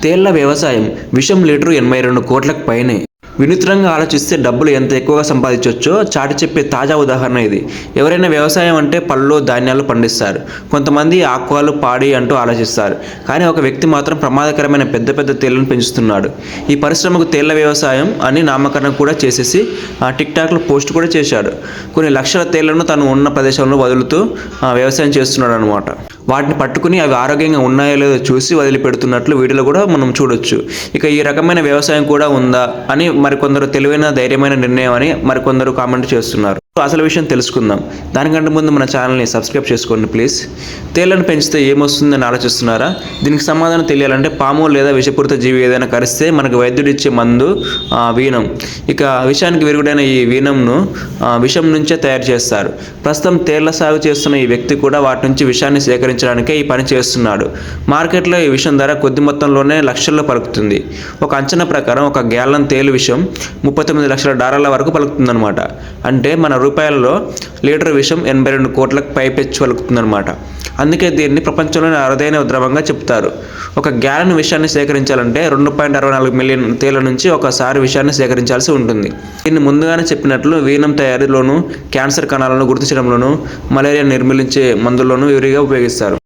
తేళ్ల వ్యవసాయం విషం లీటరు 82 కోట్లకు పైనే. వినూత్నంగా ఆలోచిస్తే డబ్బులు ఎంత ఎక్కువగా సంపాదించవచ్చో చాటి చెప్పే తాజా ఉదాహరణ ఇది. ఎవరైనా వ్యవసాయం అంటే పళ్ళు ధాన్యాలు పండిస్తారు, కొంతమంది ఆకుకూరలు పాడి అంటూ ఆలోచిస్తారు. కానీ ఒక వ్యక్తి మాత్రం ప్రమాదకరమైన పెద్ద పెద్ద తేళ్లను పెంచుతున్నాడు. ఈ పరిశ్రమకు తేళ్ల వ్యవసాయం అని నామకరణం కూడా చేసేసి టిక్టాక్లో పోస్ట్ కూడా చేశాడు. కొన్ని లక్షల తేళ్లను తను ఉన్న ప్రదేశంలో వదులుతూ వ్యవసాయం చేస్తున్నాడు అనమాట. వాటిని పట్టుకుని అవి ఆరోగ్యంగా ఉన్నాయో లేదో చూసి వదిలిపెడుతున్నట్లు వీడియోలో కూడా మనం చూడొచ్చు. ఇక ఈ రకమైన వ్యవసాయం కూడా ఉందా అని మరికొందరు తెలివైన ధైర్యమైన నిర్ణయం అని మరికొందరు కామెంట్ చేస్తున్నారు. అసలు విషయం తెలుసుకుందాం. దానికంటే ముందు మన ఛానల్ని సబ్స్క్రైబ్ చేసుకోండి ప్లీజ్. తేళ్లను పెంచితే ఏమొస్తుందని ఆలోచిస్తున్నారా? దీనికి సమాధానం తెలియాలంటే పాము లేదా విషపూరిత జీవి ఏదైనా కరిస్తే మనకు వైద్యుడు ఇచ్చే మందు వీనం. ఇక విషానికి విరుగుడైన ఈ వీనంను విషం నుంచే తయారు చేస్తారు. ప్రస్తుతం తేళ్ల సాగు చేస్తున్న ఈ వ్యక్తి కూడా వాటి నుంచి విషాన్ని సేకరించడానికే ఈ పని చేస్తున్నాడు. మార్కెట్లో ఈ విషం ధర కొద్ది మొత్తంలోనే లక్షల్లో పలుకుతుంది. ఒక అంచనా ప్రకారం ఒక గ్యాలన్ తేలు విషం $39 లక్షల వరకు పలుకుతుందన్నమాట. అంటే మన రూపాయలలో లీటర్ విషం 82 కోట్లకు పైపెచ్చు పలుకుతుందన్నమాట. అందుకే దీన్ని ప్రపంచంలోని అరుదైన ద్రవంగా చెప్తారు. ఒక గ్యాలన్ విషాన్ని సేకరించాలంటే 2.64 మిలియన్ తేళ్ల నుంచి ఒకసారి విషాన్ని సేకరించాల్సి ఉంటుంది. దీన్ని ముందుగానే చెప్పినట్లు వీనం తయారీలోను, క్యాన్సర్ కణాలను గుర్తించడంలోను, మలేరియా నిర్మూలించే మందుల్లోనూ విరిగా ఉపయోగిస్తారు.